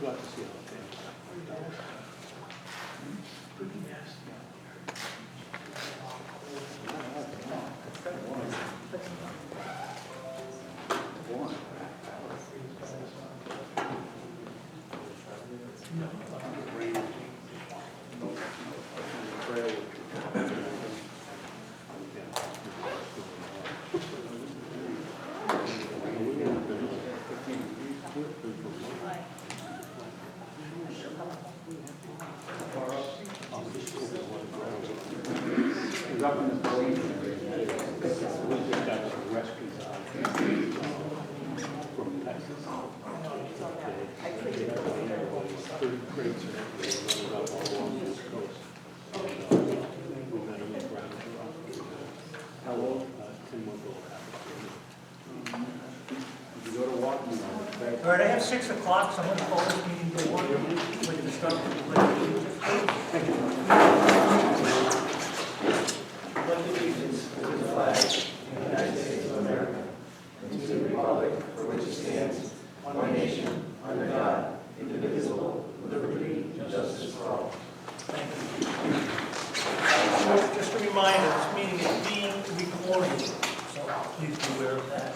glad to see how it Pretty nasty out up in the building. We just got some rescues out from Texas. 30 crates are running up all along this coast. We've got a new ground. How old? 10-month-old. Did you go to walk? All right, I have 6 o'clock, so I'm going to call this meeting to order. We're going to start with the pledge of allegiance. Thank you. Pledge of allegiance to the flag of the United States of America and to the republic for which it stands, one nation, under God, indivisible, with liberty and justice for all. Thank you. Just a reminder, this meeting is being recorded, so please be aware of that.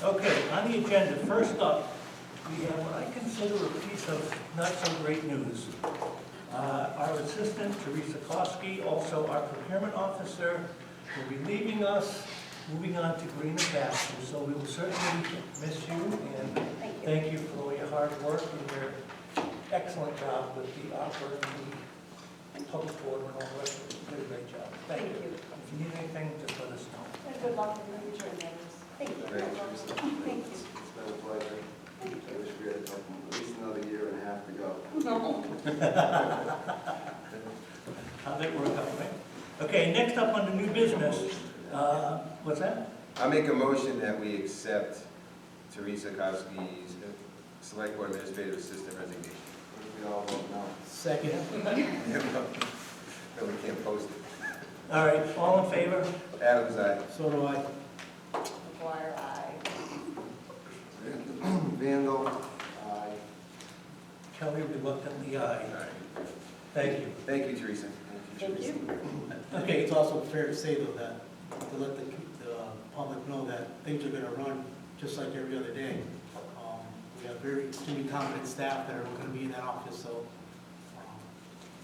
Okay, on the agenda, first up, we have what I consider a piece of not so great news. Our assistant, Teresa Kosky, also our procurement officer, will be leaving us, moving on to greener pastures. So we will certainly miss you, and thank you for all your hard work and your excellent job with the opera and the public order and all the rest of it. You did a great job. Thank you. If you need anything, just let us know. And good luck in the future endeavors. Thank you. Thank you. It's been a pleasure. I wish we had at least another year and a half to go. No. How'd that work out, right? Okay, next up on the new business, what's that? I make a motion that we accept Teresa Kosky's Select Board Administrative Assistant resignation. We all vote no. Second. No, we can't post it. All right, all in favor? Adam's aye. So do I. McGuire, aye. Vandal. Aye. Kelly reluctantly aye. Thank you. Thank you, Teresa. Thank you. Okay, it's also fair to say though that, to let the public know that things are going to run just like every other day. We have very extremely competent staff that are going to be in that office, so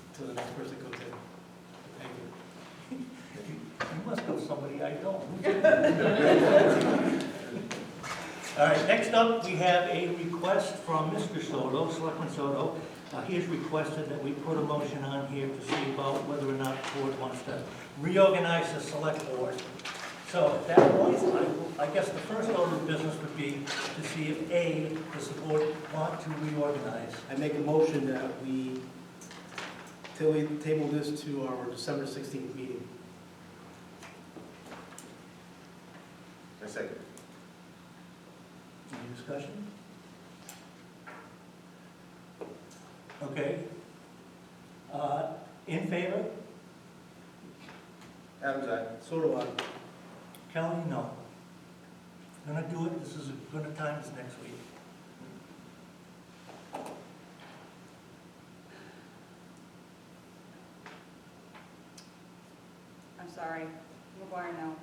until the next person comes in. Thank you. You must know somebody I don't. All right, next up, we have a request from Mr. Soto, Selectman Soto. He has requested that we put a motion on here to see about whether or not the board wants to reorganize the select board. So at that point, I guess the first order of business would be to see if A, does the board want to reorganize? I make a motion that we table this to our December 16th meeting. A second. Any discussion? Okay. In favor? Adam's aye. So do I. Kelly, no. Gonna do it, this is as good a time as next week. I'm sorry. McGuire, no.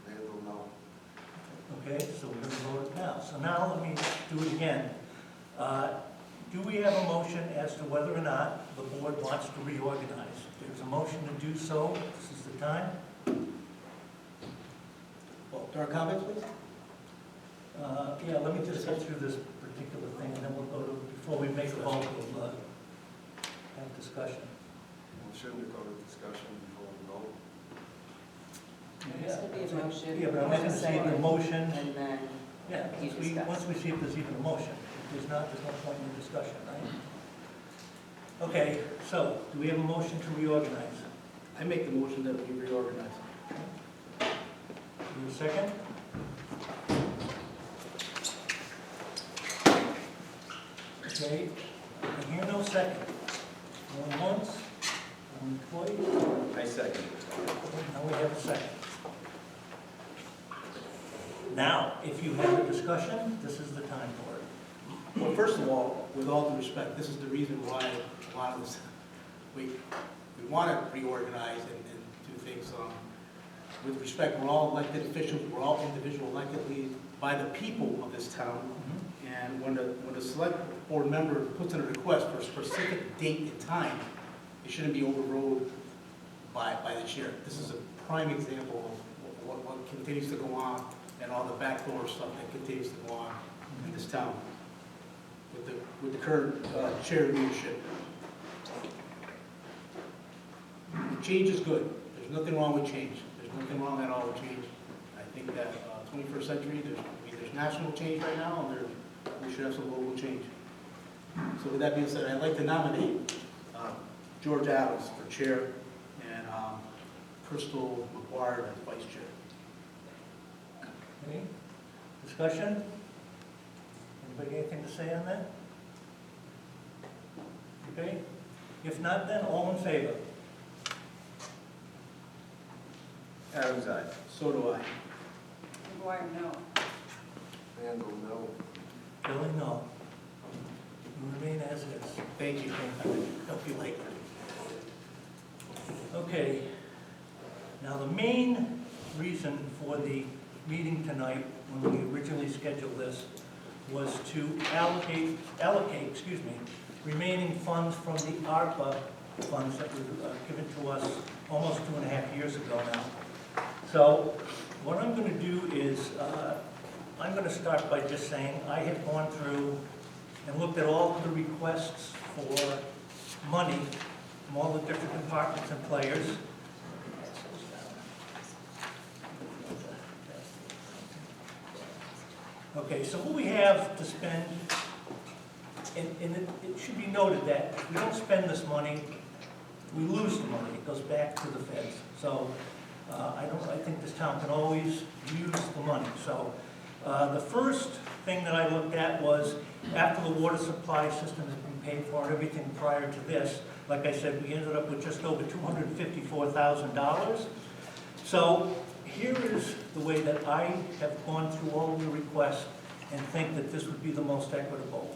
Vandal, no. Okay, so we're gonna vote it now. So now let me do it again. Do we have a motion as to whether or not the board wants to reorganize? If there's a motion to do so, this is the time. Well, there are comments, please? Yeah, let me just get through this particular thing, and then we'll go to, before we make a vote, we'll have discussion. We shouldn't go to discussion before we vote. This will be a motion. Yeah, but I'm not gonna see the motion. And then Yeah, you discuss. once we see if there's even a motion. If there's not, there's no point in the discussion, right? Okay, so, do we have a motion to reorganize? I make the motion that we reorganize. Do you have a second? Okay, I hear no second. Going once, going twice, I second. now we have a second. Now, if you have a discussion, this is the time for it. Well, first of all, with all due respect, this is the reason why a lot of this, we want to reorganize and do things. With respect, we're all elected officials, we're all individual elected leads by the people of this town. And when the select board member puts in a request for a specific date and time, it shouldn't be overruled by the chair. This is a prime example of what continues to go on and all the backdoor stuff that continues to go on in this town with the current chair leadership. Change is good. There's nothing wrong with change. There's nothing wrong at all with change. I think that 21st century, there's national change right now, and we should have some local change. So with that being said, I'd like to nominate George Adams for chair and Crystal McGuire as vice chair. Okay, discussion? Anybody anything to say on that? Okay, if not, then all in favor? Adams, aye. So do I. McGuire, no. Randall, no. Billy, no. You remain as is. Thank you. Help you later. Okay, now the main reason for the meeting tonight, when we originally scheduled this, was to allocate, remaining funds from the ARPA funds that were given to us almost 2.5 years ago now. So what I'm going to do is, I'm going to start by just saying I have gone through and looked at all of the requests for money from all the different departments and players. Okay, so what we have to spend, and it should be noted that if we don't spend this money, we lose the money. It goes back to the feds. So I think this town can always use the money. So the first thing that I looked at was after the water supply system has been paid for and everything prior to this, like I said, we ended up with just over $254,000. So here is the way that I have gone through all the requests and think that this would be the most equitable.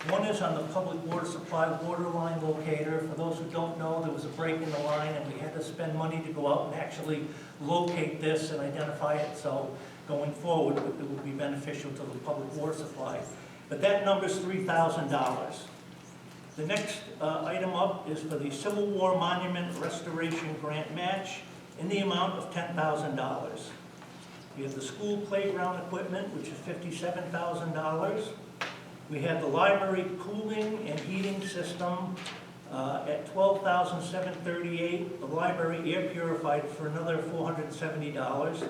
One is on the public water supply water line locator. For those who don't know, there was a break in the line and we had to spend money to go out and actually locate this and identify it. So going forward, it would be beneficial to the public water supply. But that number is $3,000. The next item up is for the Civil War Monument Restoration Grant Match in the amount of $10,000. We have the school playground equipment, which is $57,000. We have the library cooling and heating system at $12,738. The library air purified for another $470.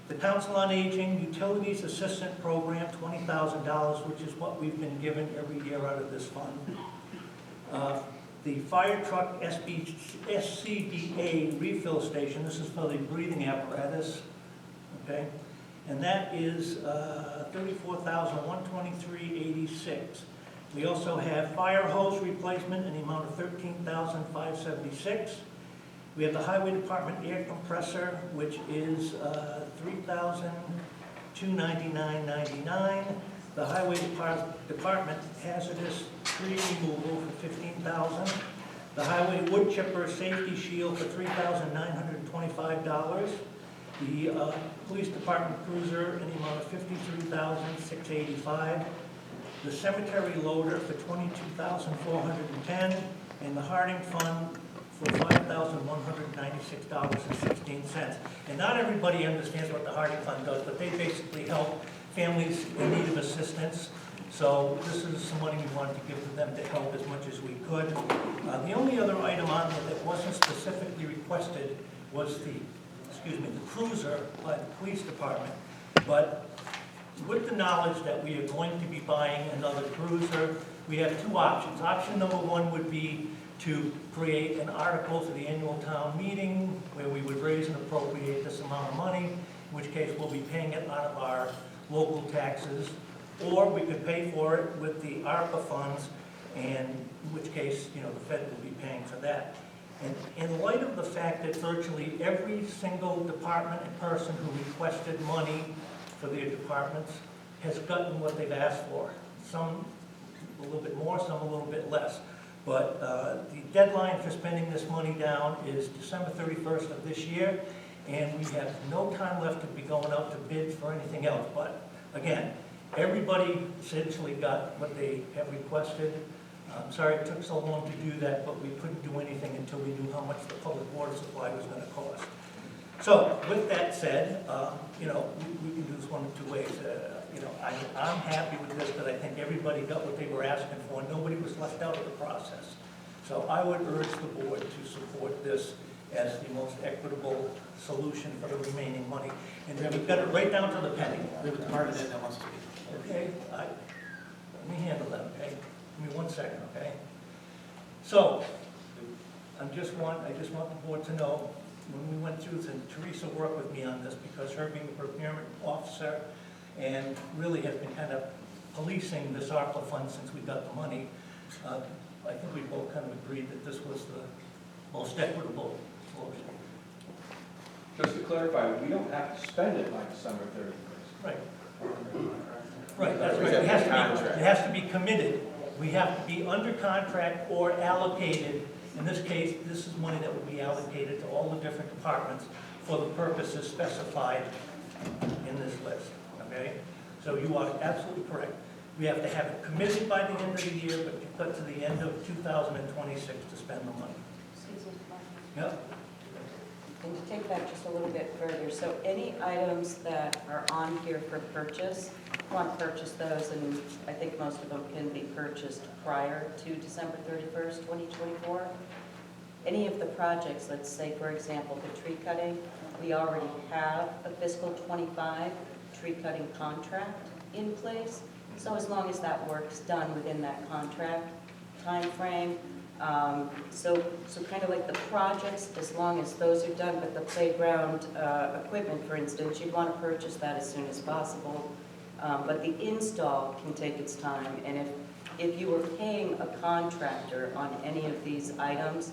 The Council on Aging Utilities Assistant Program, $20,000, which is what we've been given every year out of this fund. The fire truck SCBA refill station, this is for the breathing apparatus, okay? And that is $34,123.86. We also have fire hose replacement in the amount of $13,576. We have the Highway Department air compressor, which is $3,299.99. The Highway Department hazardous tree removal for $15,000. The Highway wood chipper safety shield for $3,925. The Police Department cruiser in the amount of $53,685. The cemetery loader for $22,410, and the Harding Fund for $5,196.16. And not everybody understands what the Harding Fund does, but they basically help families in need of assistance. So this is some money we wanted to give to them to help as much as we could. The only other item on there that wasn't specifically requested was the cruiser by the police department. But with the knowledge that we are going to be buying another cruiser, we have two options. Option number one would be to create an article for the annual town meeting where we would raise and appropriate this amount of money, in which case we'll be paying it out of our local taxes, or we could pay for it with the ARPA funds, and in which case, the Fed will be paying for that. And in light of the fact that virtually every single department and person who requested money for their departments has gotten what they've asked for. Some a little bit more, some a little bit less. But the deadline for spending this money down is December 31st of this year, and we have no time left to be going out to bid for anything else. But again, everybody essentially got what they have requested. I'm sorry it took so long to do that, but we couldn't do anything until we knew how much the public water supply was going to cost. So with that said, you know, we can do this one of two ways. You know, I'm happy with this, but I think everybody got what they were asking for. Nobody was left out of the process. So I would urge the board to support this as the most equitable solution for the remaining money. And we've got it right down to the penny. We have a department head that wants to speak. Okay, let me handle that, okay? Give me 1 second, okay? So, I just want the board to know, when we went through this, and Teresa worked with me on this, because her being the procurement officer, and really has been kind of policing this ARPA fund since we got the money, I think we both kind of agreed that this was the most equitable solution. Just to clarify, we don't have to spend it by December 31st. Right. Right, that's We right. have It has a to be, contract. it has to be committed. We have to be under contract or allocated. In this case, this is money that will be allocated to all the different departments for the purposes specified in this list, okay? So you are absolutely correct. We have to have it committed by the end of the year, but you've got to the end of 2026 to spend the money. Excuse me, Mark. Yep. And to take that just a little bit further, so any items that are on here for purchase, want to purchase those, and I think most of them can be purchased prior to December 31st, 2024. Any of the projects, let's say, for example, the tree cutting, we already have a fiscal 25 tree cutting contract in place. So as long as that work's done within that contract timeframe, so kind of like the projects, as long as those are done, but the playground equipment, for instance, you'd want to purchase that as soon as possible. But the install can take its time, and if you were paying a contractor on any of these items,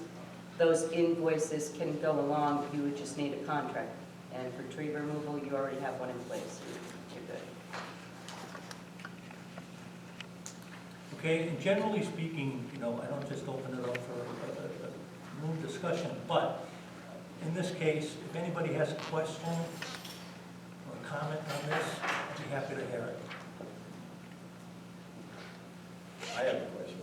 those invoices can go along, you would just need a contract. And for tree removal, you already have one in place, you're good. Okay, and generally speaking, you know, I don't just open it up for a room discussion, but in this case, if anybody has a question or comment on this, I'd be happy to hear it. I have a question.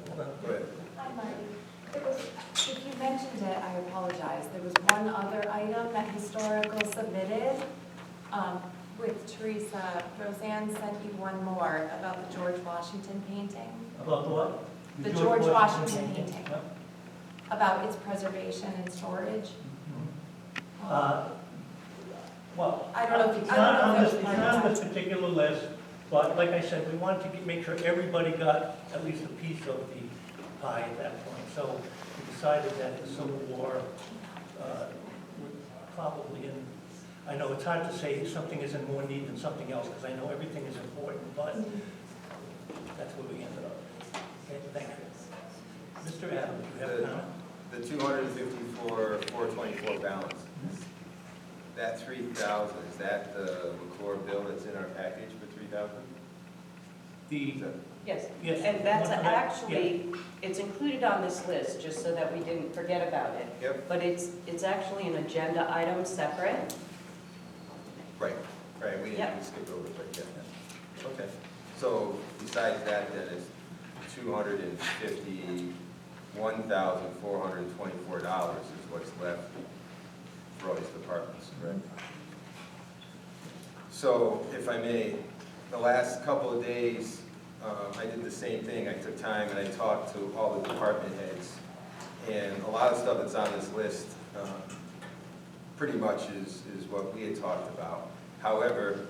Hold on. Go ahead. Hi, Marty. If you mentioned it, I apologize. There was one other item that Historical submitted with Teresa. Roseanne sent you one more about the George Washington painting, About the what? The George Washington painting. Yep. about its preservation and storage. Well, I don't know if you- it's I don't not know on if this, it's it's part not on of this particular list, but like I said, we wanted to make sure everybody got at least a piece of the pie at that point. So we decided that the Civil War would probably, and I know it's hard to say something is in more need than something else, because I know everything is important, but that's where we ended up. Okay, thank you. Mr. Adams, you have a comment? The 254, 424 balance, that 3,000, is that the McClure bill that's in our package for 3,000? The, Yes, yes. and that's one for that? actually, it's included on this list, just so that we didn't forget about it. Yep. But it's actually an agenda item separate. Right, we Yep. skipped over it, but yeah. Okay, so besides that, then it's $251,424 is what's left for all these departments, correct? So, if I may, the last couple of days, I did the same thing. I took time and I talked to all the department heads. And a lot of stuff that's on this list pretty much is what we had talked about. However,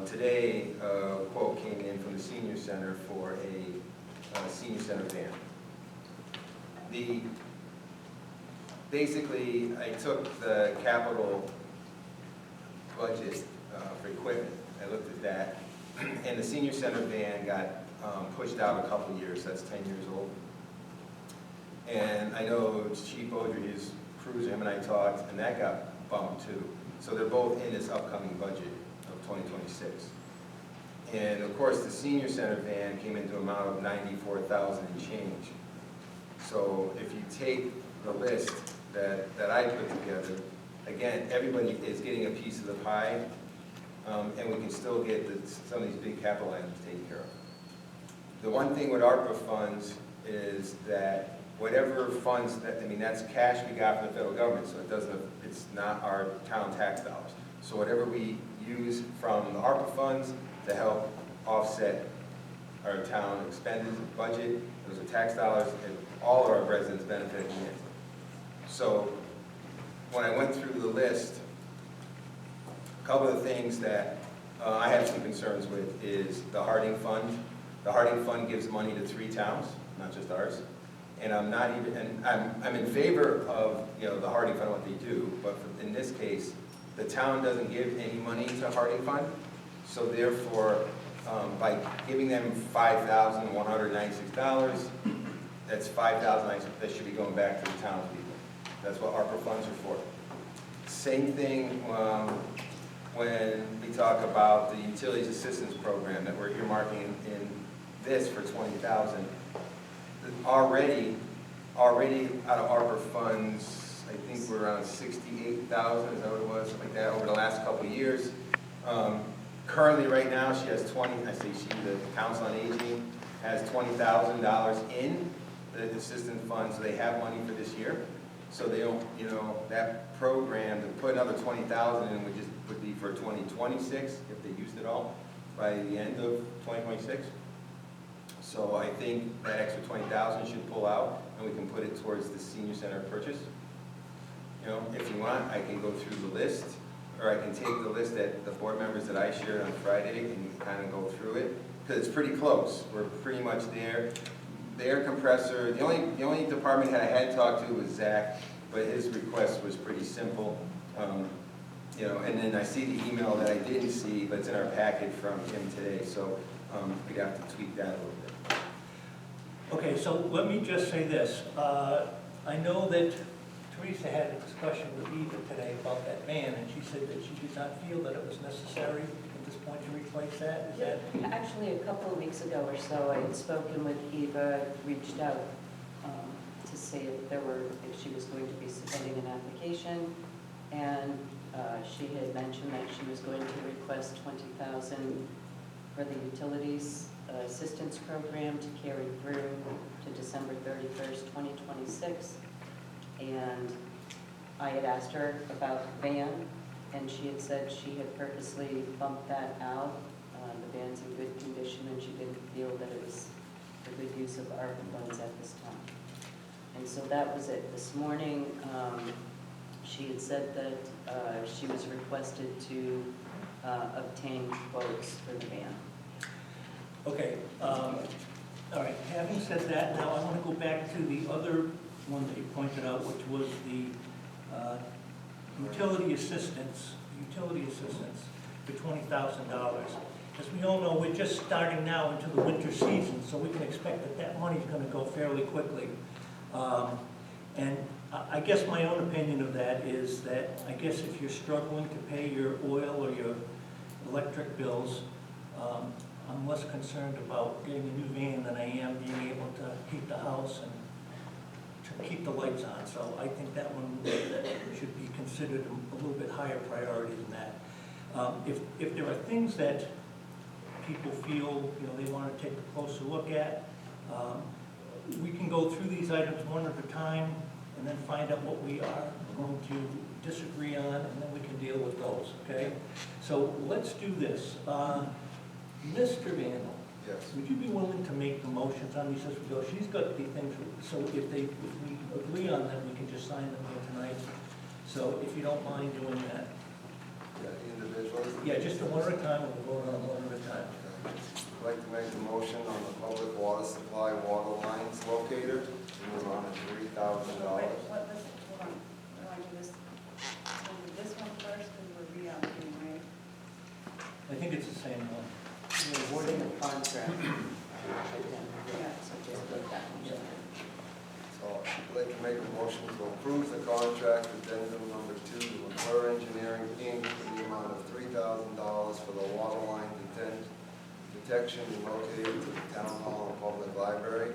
today, a quote came in from the senior center for a senior center van. Basically, I took the capital budget for equipment. I looked at that, and the senior center van got pushed out a couple years. That's 10 years old. And I know Chief Audrey, his cruiser, him and I talked, and that got bumped too. So they're both in this upcoming budget of 2026. And of course, the senior center van came into an amount of $94,000 and change. So if you take the list that I put together, again, everybody is getting a piece of the pie, and we can still get some of these big capital items taken care of. The one thing with ARPA funds is that whatever funds, that's cash we got from the federal government, so it's not our town tax dollars. So whatever we use from the ARPA funds to help offset our town expended budget, those are tax dollars, and all of our residents benefit in it. So when I went through the list, a couple of things that I have some concerns with is the Harding Fund. The Harding Fund gives money to 3 towns, not just ours. And I'm in favor of, the Harding Fund, what they do, but in this case, the town doesn't give any money to Harding Fund. So therefore, by giving them $5,196, that's $5,000 that should be going back to the townspeople. That's what ARPA funds are for. Same thing when we talk about the Utilities Assistance Program that we're earmarking in this for $20,000. Already out of ARPA funds, I think we're around $68,000, is that what it was, something like that, over the last couple of years. Currently, right now, she has the Council on Aging has $20,000 in the assistance fund, so they have money for this year. So they don't, that program, to put another $20,000 in would be for 2026, if they used it all, by the end of 2026. So I think that extra $20,000 should pull out, and we can put it towards the senior center purchase. If you want, I can go through the list, or I can take the list that the board members that I shared on Friday and kind of go through it, because it's pretty close. We're pretty much there. The air compressor, the only department head I had talked to was Zach, but his request was pretty simple. And then I see the email that I didn't see, but it's in our packet from him today, so we'd have to tweak that a little bit. Okay, so let me just say this. I know that Teresa had a discussion with Eva today about that van, and she said that she did not feel that it was necessary at this point to replace that. Is that? Actually, a couple of weeks ago or so, I had spoken with Eva, reached out to see if she was going to be submitting an application, and she had mentioned that she was going to request $20,000 for the utilities assistance program to carry through to December 31st, 2026. And I had asked her about the van, and she had said she had purposely bumped that out. The van's in good condition, and she didn't feel that it was a good use of ARPA funds at this time. And so that was it. This morning, she had said that she was requested to obtain quotes for the van. Okay, all right, having said that, now I want to go back to the other one that you pointed out, which was the utility assistance for $20,000. As we all know, we're just starting now into the winter season, so we can expect that money's going to go fairly quickly. And I guess my own opinion of that is that I guess if you're struggling to pay your oil or your electric bills, I'm less concerned about getting a new van than I am being able to heat the house and to keep the lights on. So I think that one should be considered a little bit higher priority than that. If there are things that people feel they want to take a closer look at, we can go through these items one at a time and then find out what we are going to disagree on, and then we can deal with those, okay? So let's do this. Mr. Vandal, Yes. would you be willing to make the motions on these as we go? She's got the things, so if we agree on them, we can just sign them here tonight. So if you don't mind doing that. Yeah, individually. Yeah, just a one at a time, we'll vote on one at a time. I'd like to make a motion on the public water supply water lines locator in the amount of $3,000. Wait, hold on, we want to do this, we'll do this one first, because we're reallocating, right? I think it's the same one. You're awarding the contract. Yeah. So just put that one. So I'd like to make a motion to approve the contract addendum number 2 to McClure Engineering Inc. in the amount of $3,000 for the water line protection located to the town hall and public library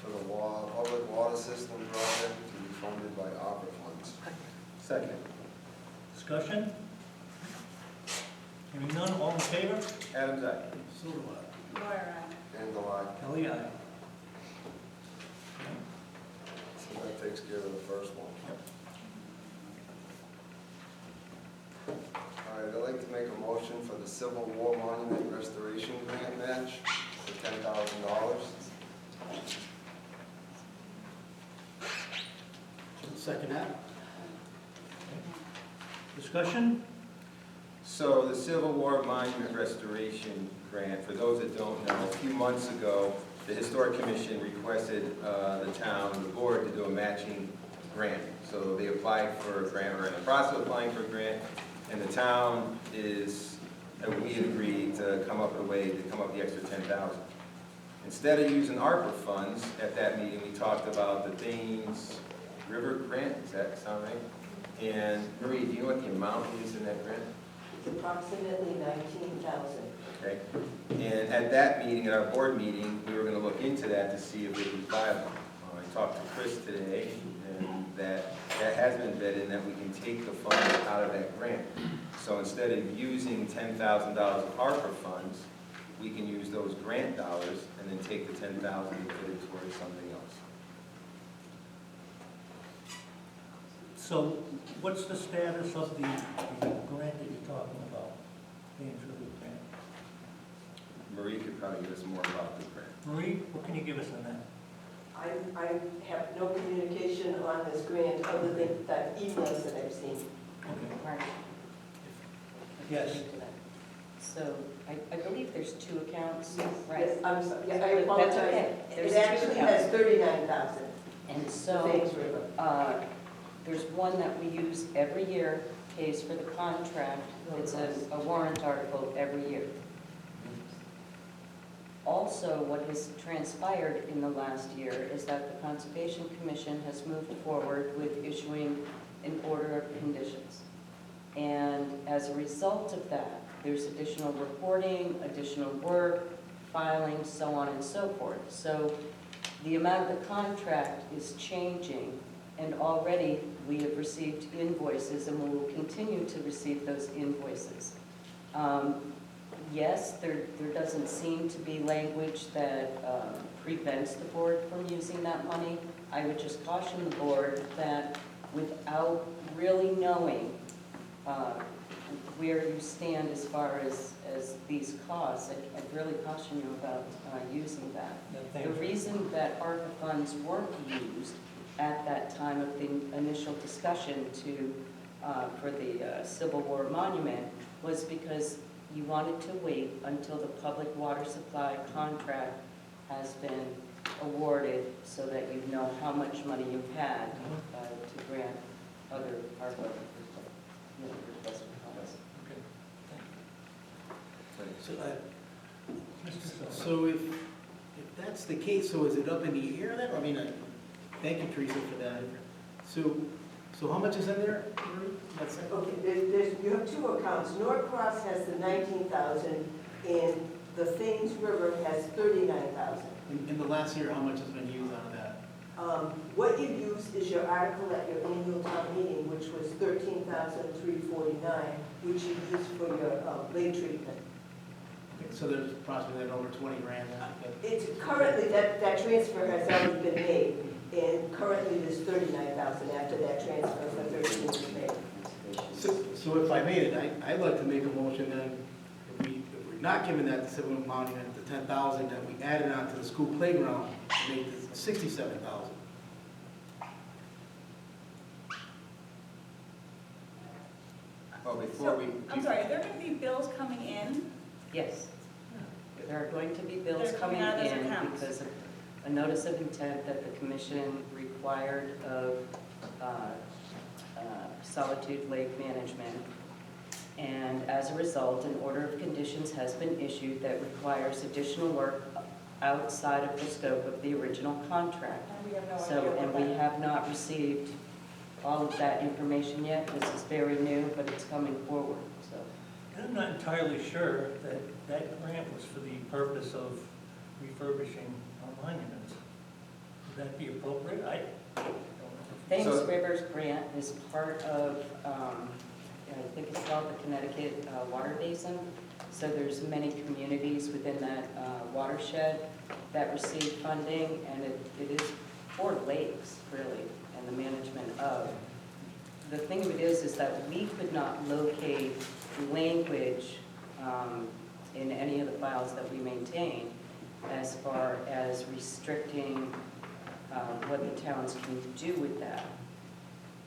for the public water system project to be funded by ARPA funds. Second. Discussion? Hearing none, all in favor? Adam's aye. So do I. Laura, aye. And the line. Kelly, aye. So that takes care of the first one. All right, I'd like to make a motion for the Civil War Monument Restoration Grant match for $10,000. Second that. Discussion? So the Civil War Monument Restoration Grant, for those that don't know, a few months ago, the Historic Commission requested the town, the board, to do a matching grant. So they applied for a grant, or in the process of applying for a grant, and the town is, we agreed to come up with a way to come up with the extra $10,000. Instead of using ARPA funds, at that meeting, we talked about the Thames River grant, does that sound right? And Marie, do you know what the amount is in that grant? It's approximately 19,000. Okay, and at that meeting, at our board meeting, we were gonna look into that to see if it was viable. I talked to Chris today, and that has been vetted, and that we can take the funds out of that grant. So instead of using $10,000 of ARPA funds, we can use those grant dollars and then take the $10,000 and put it towards something else. So what's the status of the grant that you're talking about? Thames River grant. Marie could probably give us more about the grant. Marie, what can you give us on that? I have no communication on this grant other than that emails that I've seen. Okay. Mark? Yes. So I believe there's two accounts, right? Yes, I'm sorry, yeah, I That's apologize. okay. There's It two actually accounts. has 39,000, And the so, Thames River. there's one that we use every year, pays for the contract. It's a warrant article every year. Also, what has transpired in the last year is that the Conservation Commission has moved forward with issuing an order of conditions. And as a result of that, there's additional reporting, additional work, filing, so on and so forth. So the amount of the contract is changing, and already we have received invoices, and we will continue to receive those invoices. Yes, there doesn't seem to be language that prevents the board from using that money. I would just caution the board that without really knowing where you stand as far as these costs, I'd really caution you about using that. The reason that ARPA funds weren't used at that time of the initial discussion for the Civil War Monument was because you wanted to wait until the public water supply contract has been awarded so that you know how much money you've had to grant other ARPA requests for funds. So if that's the case, so is it up in the air then? I mean, thank you, Teresa, for that. So how much is in there? That's it. Okay, you have two accounts. Norcross has the 19,000, and the Thames River has 39,000. In the last year, how much has been used out of that? What you use is your article at your annual town meeting, which was 13,349, which you use for your lake treatment. Okay, so there's approximately over 20 grand. It's currently, that transfer has already been made, and currently there's 39,000 after that transfer for 13 was made. So if I made it, I'd like to make a motion then, if we're not giving that to Civil Monument, the 10,000, that we add it on to the school playground, and make it 67,000. Well, before we... I'm sorry, are there going to be bills coming in? Yes. There are going to be bills They're coming coming out of those in accounts. because of a notice of intent that the commission required of Solitude Lake Management. And as a result, an order of conditions has been issued that requires additional work outside of the scope of the original contract. And we have no idea So, what and we that- have not received all of that information yet. This is very new, but it's coming forward, so. And I'm not entirely sure that that grant was for the purpose of refurbishing our monuments. Would that be appropriate? I don't know. Thames So- Rivers Grant is part of, I think it's called the Connecticut Water Basin. So there's many communities within that watershed that receive funding, and it is for lakes, really, and the management of. The thing of it is that we could not locate language in any of the files that we maintain as far as restricting what the towns can do with that.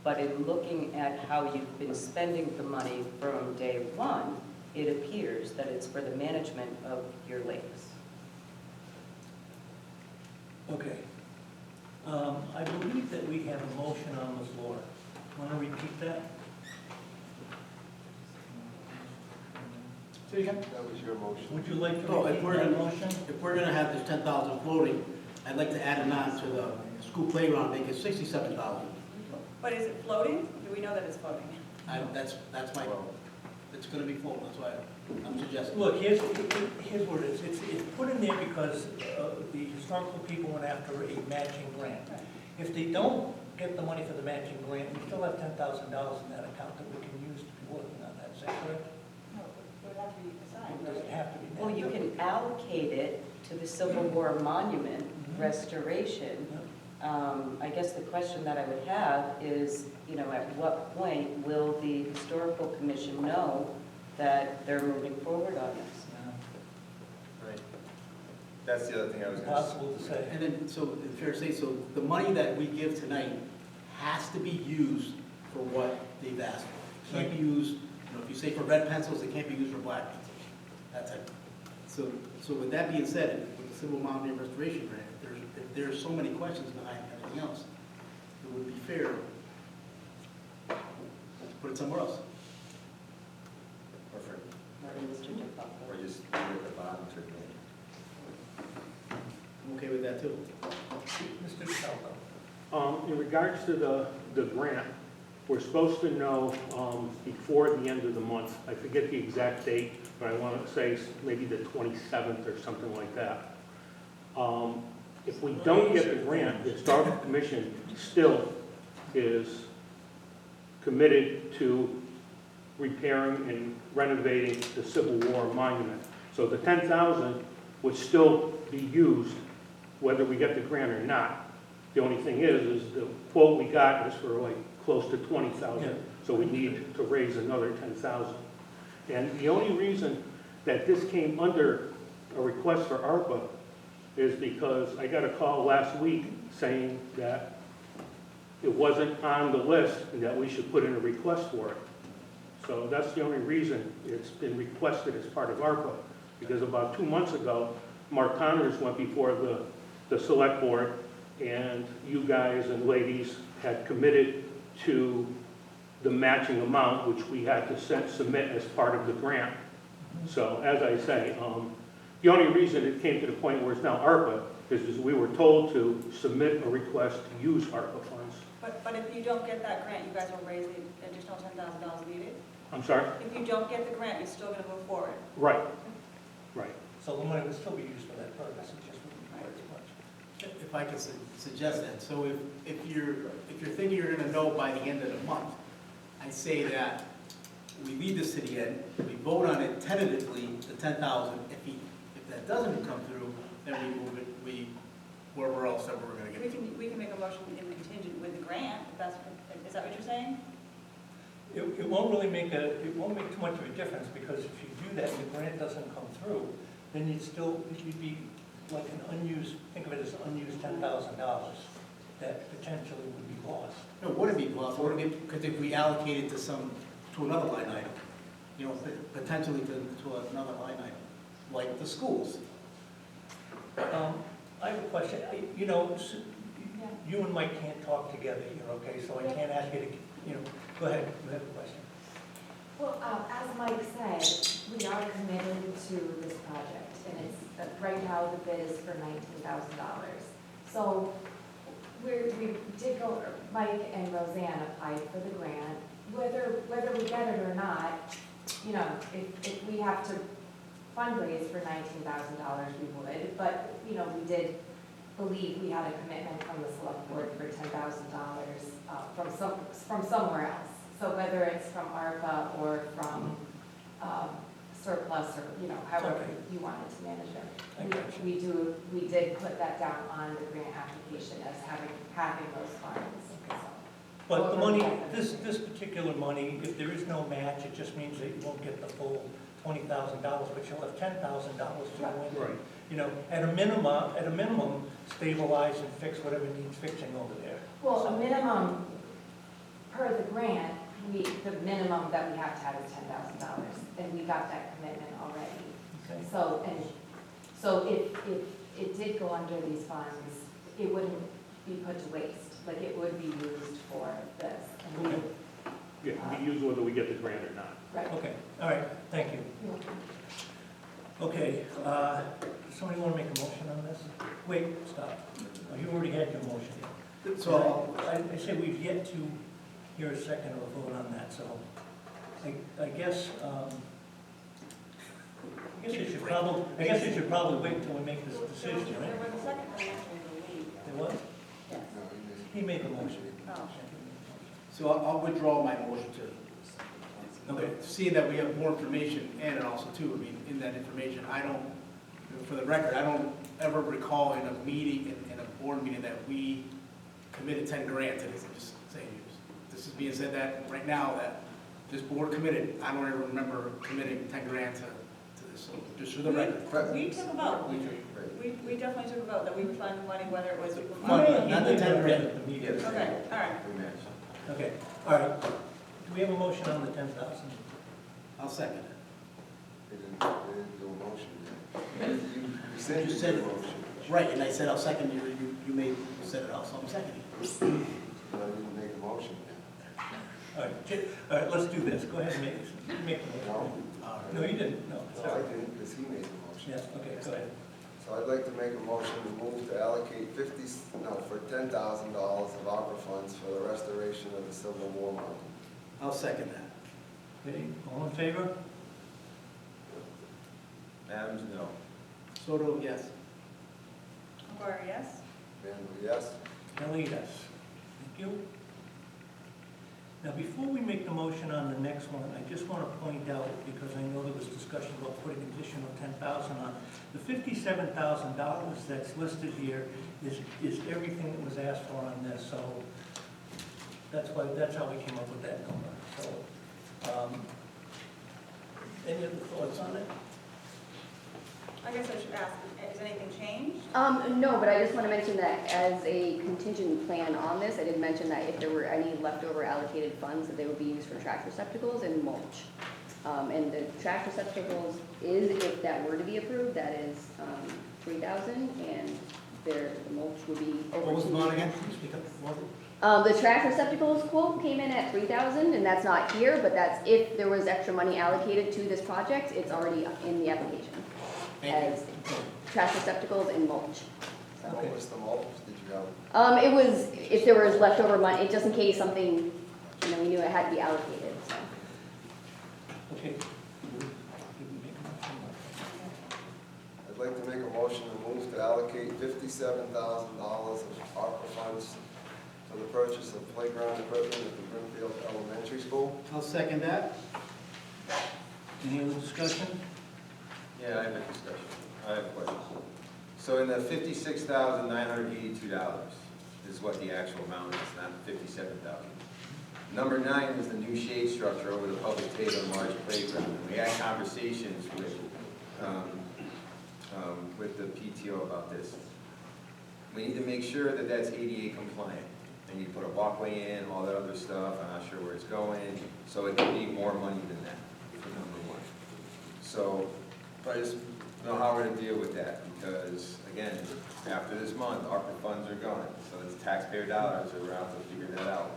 But in looking at how you've been spending the money from day one, it appears that it's for the management of your lakes. Okay. I believe that we have a motion on the floor. Want to repeat that? Say again? That was your motion. Would you like to No, if repeat we're that gonna, motion? if we're gonna have this 10,000 floating, I'd like to add it on to the school playground, make it 67,000. But is it floating? Do we know that it's floating? That's my, it's gonna be floating, that's why I'm suggesting. Look, here's what it is. It's put in there because the historical people went after a matching grant. If they don't get the money for the matching grant, we still have $10,000 in that account that we can use to be working on that. Is that correct? No, it would have to be assigned. It doesn't have to be. Well, you can allocate it to the Civil War monument restoration. I guess the question that I would have is, at what point will the Historical Commission know that they're moving forward on this? Right. That's the other thing I was going to say. Impossible to say. And then, so, it's fair to say, so the money that we give tonight has to be used for what they've asked for. It can't be used, if you say for red pencils, it can't be used for black pencils. That's it. So with that being said, with the Civil Monument Restoration Grant, if there's so many questions behind everything else, it would be fair to put it somewhere else. Perfect. Or Mr. DeFalco? Or just leave it at the bottom to me. I'm okay with that too. Mr. DeFalco? In regards to the grant, we're supposed to know before the end of the month. I forget the exact date, but I want to say maybe the 27th or something like that. If we don't get the grant, the Historical Commission still is committed to repairing and renovating the Civil War monument. So the 10,000 would still be used whether we get the grant or not. The only thing is the quote we got is for like close to 20,000. Yeah. So we need to raise another 10,000. And the only reason that this came under a request for ARPA is because I got a call last week saying that it wasn't on the list and that we should put in a request for it. So that's the only reason it's been requested as part of ARPA. Because about 2 months ago, Mark Connors went before the select board, and you guys and ladies had committed to the matching amount, which we had to submit as part of the grant. So as I say, the only reason it came to the point where it's now ARPA is we were told to submit a request to use ARPA funds. But if you don't get that grant, you guys will raise the additional $10,000 needed? I'm sorry? If you don't get the grant, you're still going to move forward? Right, right. So the money would still be used for that purpose, it just wouldn't be quite as much. If I could suggest that, so if you're thinking you're gonna know by the end of the month, I say that we leave this to the end, we vote on it tentatively, the 10,000. If that doesn't come through, then we move it, wherever else that we're gonna get it. We can make a motion in contingent with the grant, if that's, is that what you're saying? It won't really make too much of a difference, because if you do that and the grant doesn't come through, then you'd be like an unused, think of it as unused $10,000 that potentially would be lost. No, it wouldn't be lost, because if we allocate it to another line item, potentially to another line item, like the schools. I have a question. You and Mike can't talk together here, okay? So I can't ask you to, go ahead, you have a question. Well, as Mike said, we are committed to this project, and it's, right now the bid is for $19,000. So we did go, Mike and Roseanne applied for the grant. Whether we get it or not, you know, if we have to fundraise for $19,000, we would, but, you know, we did believe we had a commitment from the select board for $10,000 from somewhere else. So whether it's from ARPA or from surplus, or, you know, however Okay. you wanted to manage I it. got We did put that down on the grant application as having those funds, so. But the money, this particular money, if there is no match, it just means that you won't get the full $20,000, but you'll have $10,000 to go in. Right. You know, at a minimum, stabilize and fix whatever needs fixing over there. Well, a minimum, per the grant, the minimum that we have to have is $10,000, and we got that commitment already. Okay. So if it did go under these funds, it wouldn't be put to waste, like it would be used for this. And we- Okay. Yeah, we use whether we get the grant or not. Right. Okay, all right, thank you. Okay, somebody want to make a motion on this? Wait, stop. Oh, you already had your motion. So, I say we've yet to hear a second or a vote on that, so I guess you should probably wait until we make this decision, There right? was a second one actually, I believe. There was? Yes. No, you missed. He made the motion. Oh. so I'll withdraw my motion to, Okay. seeing that we have more information, and also too, I mean, in that information, I don't, for the record, I don't ever recall in a meeting, in a board meeting, that we committed 10 grand to this. I'm just saying, this is being said that right now, that this board committed, I don't ever remember committing 10 grand to this, so just for the record. We took a vote. Right. We definitely took a vote that we would fund the money, whether it was. Fund, not the 10 grand. At the meeting. Yes. Okay, all right. We match. Okay, all right. Do we have a motion on the 10,000? I'll second it. We didn't do a motion yet. You said You you said did it. a motion, Right, and I said I'll second you said it also, I'm seconding it. but I didn't make a motion yet. All right, let's do this. Go ahead and make the No? motion. No, you didn't, no. No, I didn't, because he made the motion. Yes, okay, go ahead. So I'd like to make a motion to move to allocate for $10,000 of ARPA funds for the restoration of the Civil War Monument. I'll second that. Okay, all in favor? Adams, no. Soto, yes. Aguirre, yes? Randall, yes? Kelly, yes. Thank you. Now, before we make the motion on the next one, I just want to point out, because I know there was discussion about putting additional 10,000 on. The $57,000 that's listed here is everything that was asked for on this, so that's how we came up with that number. So, any other thoughts on it? I guess I should ask, has anything changed? No, but I just want to mention that as a contingent plan on this, I did mention that if there were any leftover allocated funds, that they would be used for trash receptacles and mulch. And the trash receptacles is, if that were to be approved, that is $3,000, and the mulch would be over What was the $2,000. amount again? Can you speak up more? The trash receptacles quote came in at $3,000, and that's not here, but that's if there was extra money allocated to this project, it's already in the application as trash receptacles and mulch. So. What was the mulch, did you have? It was, if there was leftover money, just in case something, we knew it had to be allocated, so. Okay. I'd like to make a motion to move to allocate $57,000 of ARPA funds for the purchase of playground equipment at the Brimfield Elementary School. I'll second that. Any other discussion? Yeah, I have a discussion. I have a question. So in the $56,982 is what the actual amount is, not $57,000. Number 9 is the new shade structure over the public table and large playground. And we had conversations with the PTO about this. We need to make sure that that's ADA compliant. And you put a walkway in, all that other stuff, I'm not sure where it's going, so it can be more money than that, for number 1. So, I just know how we're gonna deal with that, because, again, after this month, ARPA funds are gone, so it's taxpayer dollars, so we're out to figure that out.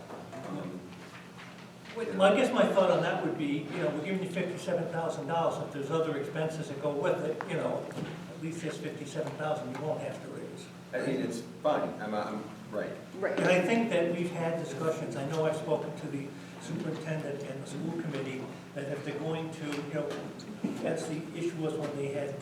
Well, I guess my thought on that would be, we're giving you $57,000. If there's other expenses that go with it, at least there's $57,000 you won't have to raise. I mean, it's fine, I'm right. Right. And I think that we've had discussions, I know I've spoken to the superintendent and the school committee, that if they're going to, as the issue was when they had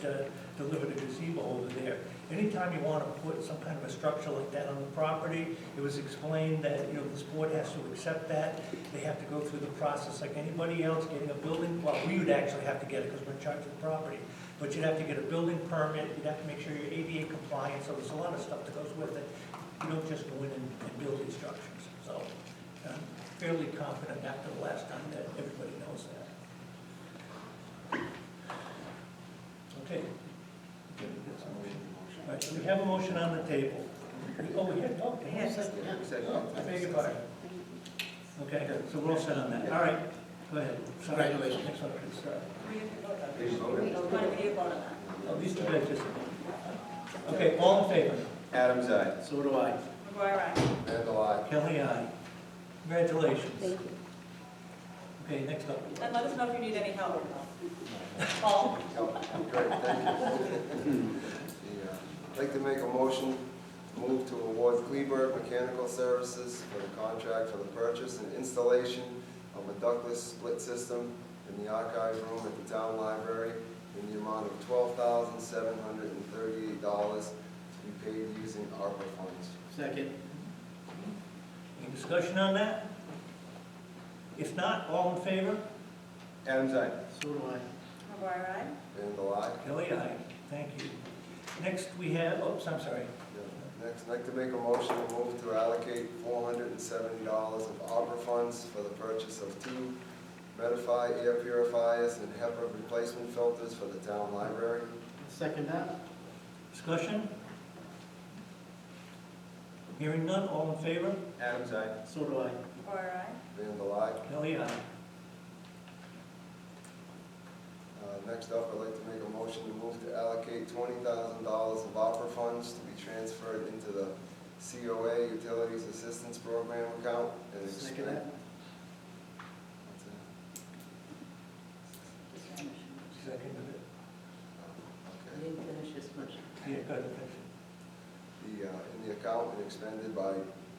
delivered a gazebo over there, anytime you want to put some kind of a structure like that on the property, it was explained that, this board has to accept that. They have to go through the process like anybody else, getting a building, well, we would actually have to get it because we're in charge of the property. But you'd have to get a building permit, you'd have to make sure you're ADA compliant, so there's a lot of stuff that goes with it. You don't just go in and build these structures. So I'm fairly confident after the last time that everybody knows that. Okay. All right, so we have a motion on the table. Oh, we had, oh, Yes. I beg your pardon. Okay, so we're all set on that. All right, go ahead. Sorry. Congratulations. Next one, please. Please vote it. What do you vote on that? Oh, these two guys just. Okay, all in favor? Adam's eye. So do I. McGuire, aye. Randall, I. Kelly, aye. Congratulations. Thank you. Okay, next up. And let us know if you need any help. Paul? Great, thank you. I'd like to make a motion, move to award Kleberg Mechanical Services for the contract for the purchase and installation of a ductless split system in the archive room at the town library in the amount of $12,738 to be paid using ARPA funds. Second. Any discussion on that? If not, all in favor? Adam's eye. So do I. McGuire, aye. Randall, I. Kelly, aye. Thank you. Next, we have, oops, I'm sorry. Next, I'd like to make a motion to move to allocate $470 of ARPA funds for the purchase of 2 Medify air purifiers and HEPA replacement filters for the town library. Second that. Discussion? Hearing none, all in favor? Adam's eye. So do I. McGuire, aye. Randall, I. Kelly, aye. Next up, I'd like to make a motion to move to allocate $20,000 of ARPA funds to be transferred into the COA Utilities Assistance Program account and Second expend. that. That's it. Second of it. Okay. didn't finish his motion. Yeah, go ahead, finish it. In the account and expended by